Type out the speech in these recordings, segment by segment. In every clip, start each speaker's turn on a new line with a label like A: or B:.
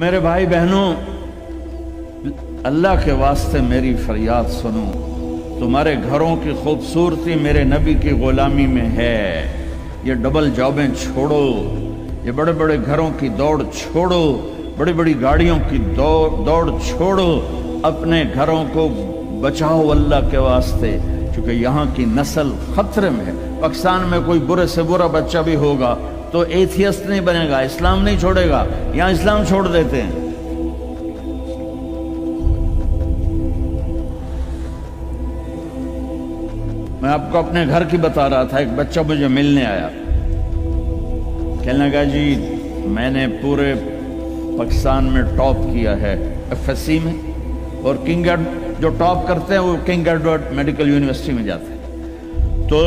A: میرے بھائی بہنوں، اللہ کے واسطے میری فریاد سنو۔ تمہارے گھروں کی خوبصورتی میرے نبی کی غلامی میں ہے۔ یہ ڈبل جابیں چھوڑو، یہ بڑے بڑے گھروں کی دوڑ چھوڑو، بڑی بڑی گاڑیوں کی دوڑ چھوڑو، اپنے گھروں کو بچاؤ اللہ کے واسطے، کیونکہ یہاں کی نسل خطرے میں ہے۔ پاکستان میں کوئی برے سے برا بچہ بھی ہوگا تو ایتھیسٹ نہیں بنے گا، اسلام نہیں چھوڑے گا، یہاں اسلام چھوڑ دیتے ہیں۔ میں آپ کو اپنے گھر کی بتا رہا تھا، ایک بچہ مجھے ملنے آیا، کہنے لگا جی میں نے پورے پاکستان میں ٹاپ کیا ہے ایف ایس سی میں، اور کنگ جو ٹاپ کرتے ہیں وہ کنگ ایڈورڈ میڈیکل یونیورسٹی میں جاتے ہیں۔ تو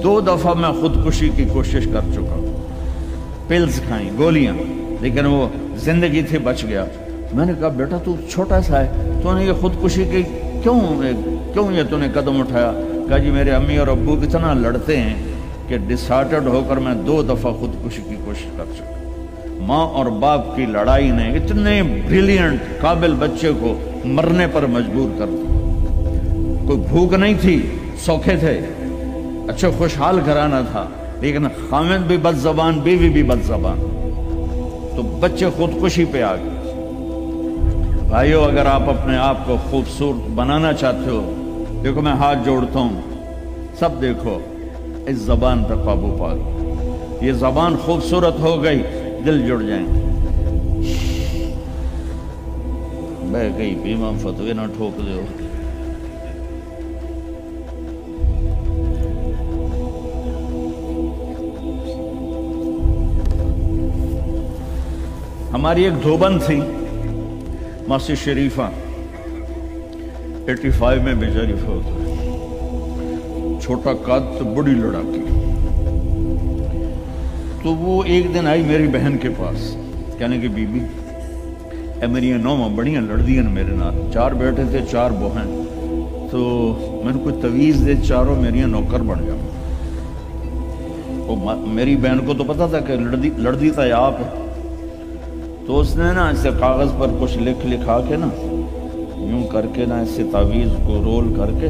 A: 2 دفعہ میں خودکشی کی کوشش کر چکا ہوں، پلز کھائیں، گولیاں، لیکن وہ زندگی تھی، بچ گیا۔ میں نے کہا بیٹا تو چھوٹا سا ہے، تو نے یہ خودکشی کی کیوں یہ تو نے قدم اٹھایا؟ کہا جی میرے امی اور ابو اتنا لڑتے ہیں کہ ڈسہارٹڈ ہو کر میں 2 دفعہ خودکشی کی کوشش کر چکا۔ ماں اور باپ کی لڑائی نے اتنے بریلینٹ قابل بچے کو مرنے پر مجبور کر دیا۔ کوئی بھوک نہیں تھی، سوکھے تھے، اچھا خوشحال گھرانہ تھا، لیکن خامد بھی بد زبان، بیوی بھی بد زبان، تو بچے خودکشی پہ آ گئے۔ بھائیو، اگر آپ اپنے آپ کو خوبصورت بنانا چاہتے ہو، دیکھو میں ہاتھ جوڑتا ہوں، سب دیکھو، اس زبان پہ قابو پا لو۔ یہ زبان خوبصورت ہو گئی، دل جڑ جائیں۔ بہ گئی بیمہ فتوے نہ ٹھوک دے ہو۔ ہماری ایک دھوبن تھی ماسی شریفہ، 85 میں بیچاری فوت ہوئی، چھوٹا قد تو بڑی لڑاکی۔ تو وہ ایک دن آئی میری بہن کے پاس، کہنے کہ بی بی اے میری نوماں بڑیاں لڑ دیاں میرے نال، 4 بیٹے تھے 4 بہن، تو میں نے کوئی تویز دے، چاروں میریاں نوکر بن جاؤں۔ میری بہن کو تو پتا تھا کہ لڑ دی تھا آپ، تو اس نے نا اسے کاغذ پر کچھ لکھا کے نا یوں کر کے نا اسے تعویذ کو رول کر کے،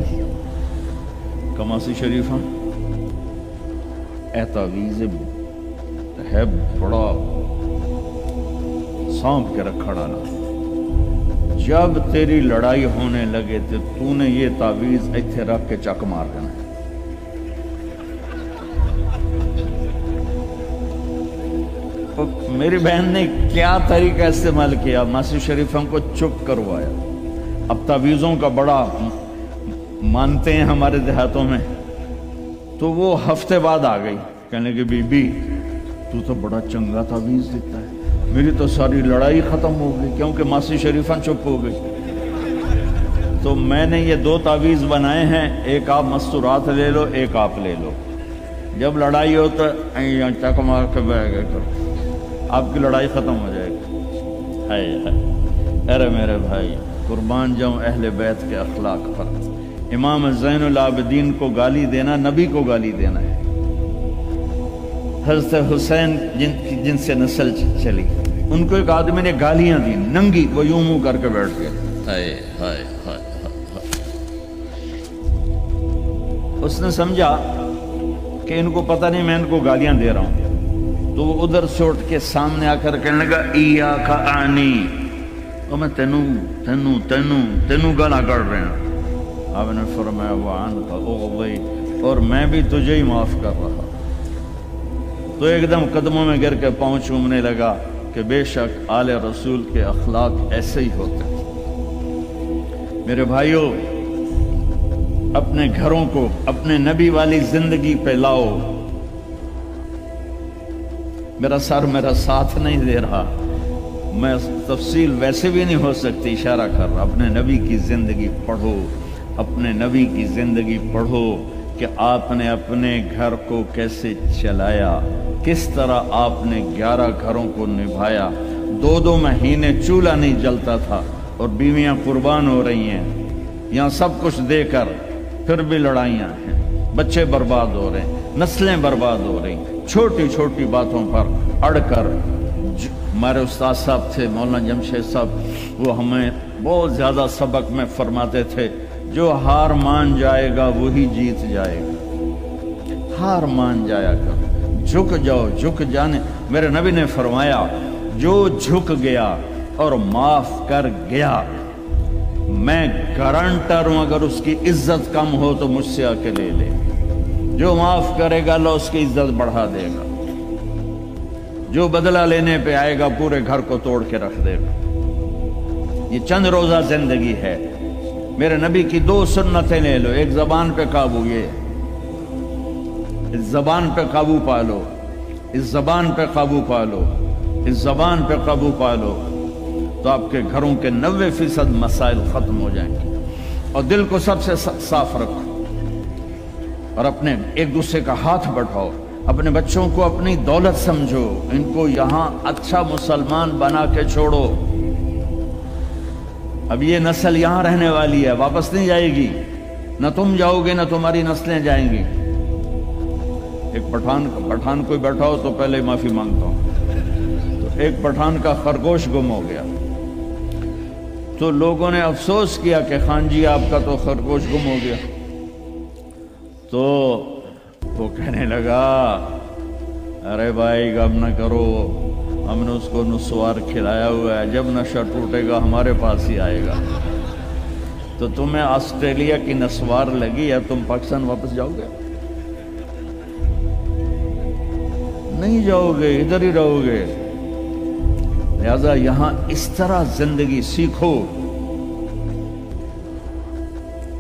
A: کماسی شریفہ اے تعویذ ہے بڑا سانپ کے رکھا ڈالا، جب تیری لڑائی ہونے لگے تو نے یہ تعویذ ایتھے رکھ کے چک مار دینا۔ میری بہن نے کیا طریقہ استعمال کیا، ماسی شریفہ کو چپ کروایا۔ اب تعویذوں کا بڑا مانتے ہیں ہمارے دیہاتوں میں، تو وہ ہفتے بعد آ گئی، کہنے کہ بی بی تو بڑا چنگا تعویذ دیتا ہے، میری تو ساری لڑائی ختم ہو گئی، کیونکہ ماسی شریفہ چپ ہو گئی۔ تو میں نے یہ 2 تعویذ بنائے ہیں، ایک آپ مستورات لے لو، ایک آپ لے لو، جب لڑائی ہو تو چک مار کے بہ گئے کرو، آپ کی لڑائی ختم ہو جائے گی۔ ہائے ارے میرے بھائی، قربان جاؤں اہل بیت کے اخلاق پر۔ امام زین العابدین کو گالی دینا نبی کو گالی دینا ہے۔ حضرت حسین جن سے نسل چلی، ان کو ایک آدمی نے گالیاں دی، ننگی، وہ یوں منہ کر کے بیٹھ گئے۔ ہائے ہائے ہائے ہائے۔ اس نے سمجھا کہ ان کو پتہ نہیں میں ان کو گالیاں دے رہا ہوں، تو وہ ادھر سے اٹھ کے سامنے آ کر کہنے لگا ایاک اعنی، اور میں تینوں گالا کر رہے ہیں۔ آپ نے فرمایا وعنک اغضی، اور میں بھی تجھے ہی معاف کر رہا۔ تو ایک دم قدموں میں گر کے پاؤں چومنے لگا کہ بے شک آل رسول کے اخلاق ایسے ہی ہوتے ہیں۔ میرے بھائیوں، اپنے گھروں کو اپنے نبی والی زندگی پہ لاؤ۔ میرا ساتھ نہیں دے رہا، میں تفصیل ویسے بھی نہیں ہو سکتی، اشارہ کر رہا۔ اپنے نبی کی زندگی پڑھو، اپنے نبی کی زندگی پڑھو کہ آپ نے اپنے گھر کو کیسے چلایا، کس طرح آپ نے 11 گھروں کو نبھایا۔ 2 مہینے چولہا نہیں جلتا تھا، اور بیویاں قربان ہو رہی ہیں یہاں سب کچھ دے کر، پھر بھی لڑائیاں ہیں، بچے برباد ہو رہے ہیں، نسلیں برباد ہو رہی ہیں، چھوٹی چھوٹی باتوں پر अड़ कर, हमारे उस्ताद साहब थे मौलाना जमशेद साहब, वो हमें बहुत ज़्यादा सबक में फरमाते थे, जो हार मान जाएगा वही जीत जाएगा। हार मान जाया कर, झुक जाओ, झुक जाने। मेरे नबी ने फरमाया, जो झुक गया और माफ कर गया, मैं गारंटर हूं अगर उसकी इज्जत कम हो तो मुझसे आके ले ले। जो माफ करेगा अल्लाह उसकी इज्जत बढ़ा देगा, जो बदला लेने पे आएगा पूरे घर को तोड़ के रख देगा। ये चंद रोजा जिंदगी है। मेरे नबी की दो सुन्नतें ले लो, एक जबान पे काबू, ये इस जबान पे काबू पा लो, इस जबान पे काबू पा लो, इस जबान पे काबू पा लो, तो आपके घरों के 90% मसाइल खत्म हो जाएंगे। और दिल को सबसे साफ रखो और अपने एक दूसरे का हाथ बढ़ाओ। अपने बच्चों को अपनी दौलत समझो, इनको यहां अच्छा मुसलमान बना के छोड़ो। अब ये नस्ल यहां रहने वाली है, वापस नहीं जाएगी। न तुम जाओगे न तुम्हारी नस्लें जाएंगी। एक पठान कोई बैठा हो तो पहले माफी मांगता हूं। तो एक पठान का खरगोश गुम हो गया, तो लोगों ने अफसोस किया कि खान जी आपका तो खरगोश गुम हो गया। तो वो कहने लगा, अरे भाई गम न करो, हमने उसको नुस्वार खिलाया हुआ है, जब नशा टूटेगा हमारे पास ही आएगा। तो तुम्हें ऑस्ट्रेलिया की नस्वार लगी या तुम पाकिस्तान वापस जाओगे? नहीं जाओगे, इधर ही रहोगे। लिहाजा यहां इस तरह जिंदगी सीखो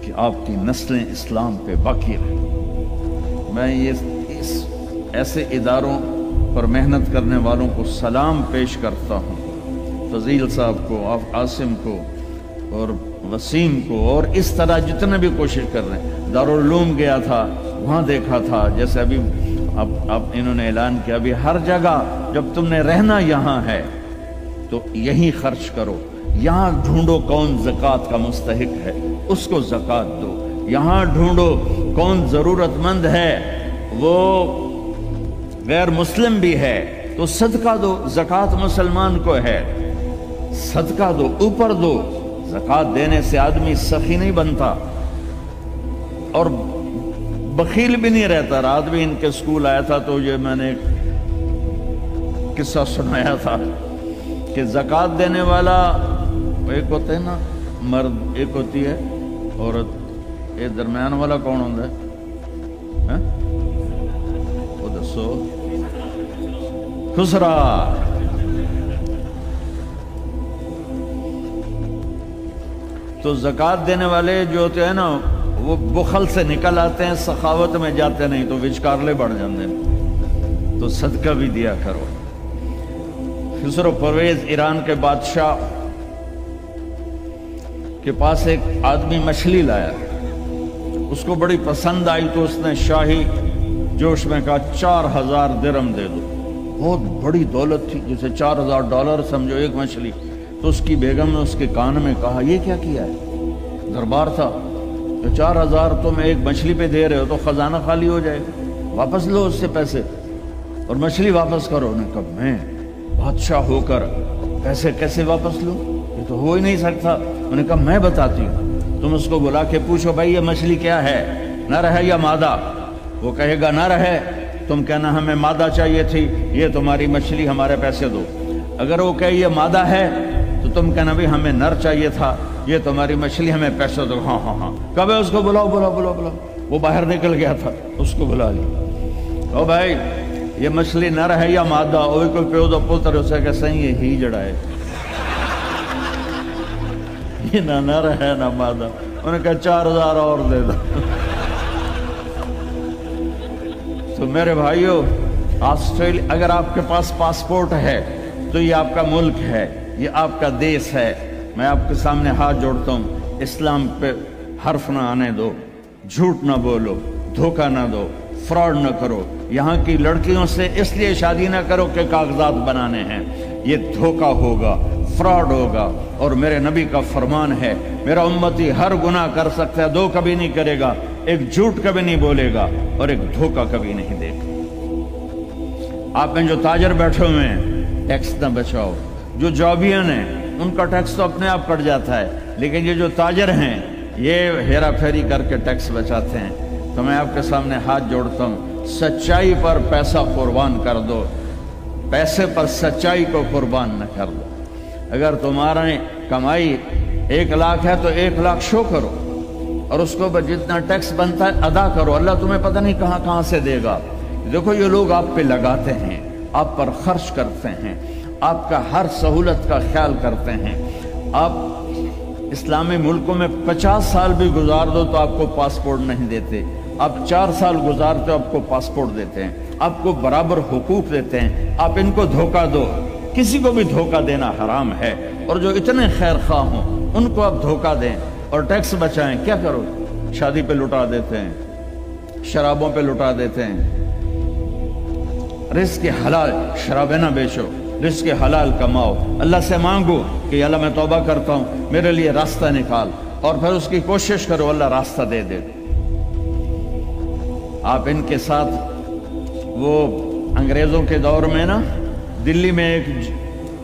A: कि आपकी नस्लें इस्लाम पे बाकी रहें। मैं इस ऐसे इदारों पर मेहनत करने वालों को सलाम पेश करता हूँ, फजील साहब को, आसिम को और वसीम को, और इस तरह जितने भी कोशिश कर रहे हैं। दारुल उलूम गया था, वहाँ देखा था, जैसे अभी अब इन्होंने ऐलान किया, अभी हर जगह जब तुमने रहना यहाँ है तो यहीं खर्च करो। यहाँ ढूंढो कौन ज़कात का मुस्तहिक है, उसको ज़कात दो। यहाँ ढूंढो कौन ज़रूरतमंद है, वो गैर मुस्लिम भी है, तो सदका दो। ज़कात मुसलमान को है, सदका दो, ऊपर दो। ज़कात देने से आदमी सखी नहीं बनता और बखील भी नहीं रहता। रात भी इनके स्कूल आया था तो ये मैंने किस्सा सुनाया था कि ज़कात देने वाला एक होता है ना मर्द, एक होती है औरत, ये दरम्यान वाला कौन होता है? वो दसो। खुसरा। तो ज़कात देने वाले जो होते हैं ना, वो बुखल से निकल आते हैं, सखावत में जाते नहीं, तो विचकारले बढ़ जाते हैं। तो सदका भी दिया करो। खुसरो परवेज ईरान के बादशाह के पास एक आदमी मछली लाया, उसको बड़ी पसंद आई, तो उसने शाही जोश में कहा 4000 दिरहम दे दो। बहुत बड़ी दौलत थी, जैसे $4000 समझो एक मछली। तो उसकी बेगम ने उसके कान में कहा, ये क्या किया है? दरबार था, तो 4000 तुम एक मछली पे दे रहे हो तो खजाना खाली हो जाएगा, वापस लो उससे पैसे और मछली वापस करो। उन्होंने कहा, मैं बादशाह होकर पैसे कैसे वापस लूं? ये तो हो ही नहीं सकता। उन्होंने कहा, मैं बताती हूँ, तुम उसको बुला के पूछो, भाई ये मछली क्या है, नर है या मादा? वो कहेगा नर है, तुम कहना हमें मादा चाहिए थी, ये तुम्हारी मछली, हमारे पैसे दो। अगर वो कहे ये मादा है तो तुम कहना भी हमें नर चाहिए था, ये तुम्हारी मछली, हमें पैसे दो। हाँ हाँ हाँ, कब है उसको बुलाओ बुलाओ बुलाओ बुलाओ। वो बाहर निकल गया था, उसको बुला लिया। ओ भाई ये मछली नर है या मादा? और कोई प्यो दो पुत्र उसे कह, सही है, ही जड़ा है, ये ना नर है ना मादा। उन्होंने कहा 4000 और दे दो। तो मेरे भाइयों, ऑस्ट्रेलिया, अगर आपके पास पासपोर्ट है तो ये आपका मुल्क है, ये आपका देश है। मैं आपके सामने हाथ जोड़ता हूँ, इस्लाम पे हर्फ ना आने दो, झूठ ना बोलो, धोखा ना दो, फ्रॉड ना करो। यहाँ की लड़कियों से इसलिए शादी ना करो कि कागजात बनाने हैं, ये धोखा होगा, फ्रॉड होगा। और मेरे नबी का फरमान है, मेरा उम्मती हर गुनाह कर सकता है, दो कभी नहीं करेगा, एक झूठ कभी नहीं बोलेगा और एक धोखा कभी नहीं देगा। आप में जो ताजर बैठे हुए हैं, टैक्स ना बचाओ। जो जॉबियन हैं उनका टैक्स तो अपने आप कट जाता है, लेकिन ये जो ताजर हैं ये हेरा फेरी करके टैक्स बचाते हैं। तो मैं आपके सामने हाथ जोड़ता हूँ, सच्चाई पर पैसा कुर्बान कर दो, पैसे पर सच्चाई को कुर्बान न कर दो। अगर तुम्हारी कमाई 1 लाख है तो 1 लाख शो करो और उसको ऊपर जितना टैक्स बनता है अदा करो। अल्लाह तुम्हें पता नहीं कहाँ कहाँ से देगा। देखो ये लोग आप पे लगाते हैं, आप पर खर्च करते हैं, आपका हर सहूलत का ख्याल करते हैं। आप इस्लामी मुल्कों में 50 साल भी गुजार दो तो आपको पासपोर्ट नहीं देते। आप 4 साल गुजारते हो आपको पासपोर्ट देते हैं, आपको बराबर हुकूक देते हैं। आप इनको धोखा दो, किसी को भी धोखा देना हराम है। और जो इतने खैर खा हों उनको आप धोखा दें और टैक्स बचाएं। क्या करो, शादी पे लुटा देते हैं, शराबों पे लुटा देते हैं। रिस्क हलाल, शराबें ना बेचो, रिस्क हलाल कमाओ। अल्लाह से मांगो कि अल्लाह मैं तौबा करता हूँ, मेरे लिए रास्ता निकाल, और फिर उसकी कोशिश करो, अल्लाह रास्ता दे दे। आप इनके साथ, वो अंग्रेज़ों के दौर में ना दिल्ली में एक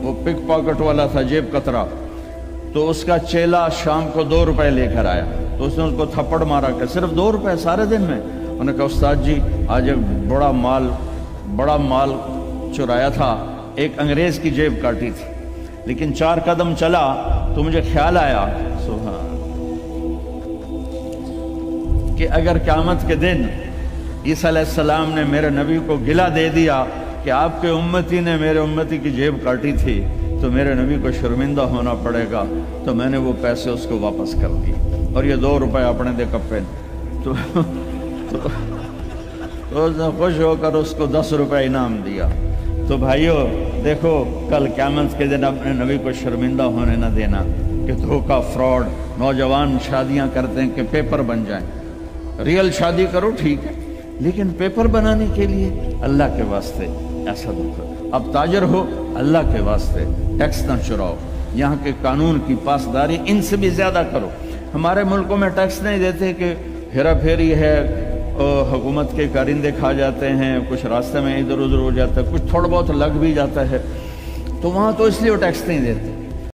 A: वो पिक पॉकेट वाला था, जेब कतरा, तो उसका चेला शाम को 2 रुपए लेकर आया तो उसने उसको थप्पड़ मारा कि सिर्फ 2 रुपए सारे दिन में। उन्होंने कहा उस्ताद जी आज एक बड़ा माल चुराया था, एक अंग्रेज की जेब काटी थी, लेकिन 4 कदम चला तो मुझे ख्याल आया सुभान कि अगर क़यामत के दिन ईसा अलैहिस्सलाम ने मेरे नबी को गिला दे दिया कि आपके उम्मती ने मेरे उम्मती की जेब काटी थी तो मेरे नबी को शर्मिंदा होना पड़ेगा, तो मैंने वो पैसे उसको वापस कर दिए और ये 2 रुपए अपने दे कप्पे। तो उसने खुश होकर उसको 10 रुपए इनाम दिया। तो भाइयों देखो, कल क़यामत के दिन अपने नबी को शर्मिंदा होने न देना कि धोखा, फ्रॉड। नौजवान शादियां करते हैं कि पेपर बन जाएं। रियल शादी करो ठीक है, लेकिन पेपर बनाने के लिए अल्लाह के वास्ते ऐसा धोखा। अब ताजर हो, अल्लाह के वास्ते टैक्स ना चुराओ, यहाँ के कानून की पासदारी इनसे भी ज़्यादा करो। हमारे मुल्कों में टैक्स नहीं देते कि हेरा फेरी है, हुकूमत के कारिंदे खा जाते हैं, कुछ रास्ते में इधर उधर हो जाता है, कुछ थोड़ा बहुत लग भी जाता है, तो वहाँ तो इसलिए वो टैक्स नहीं देते।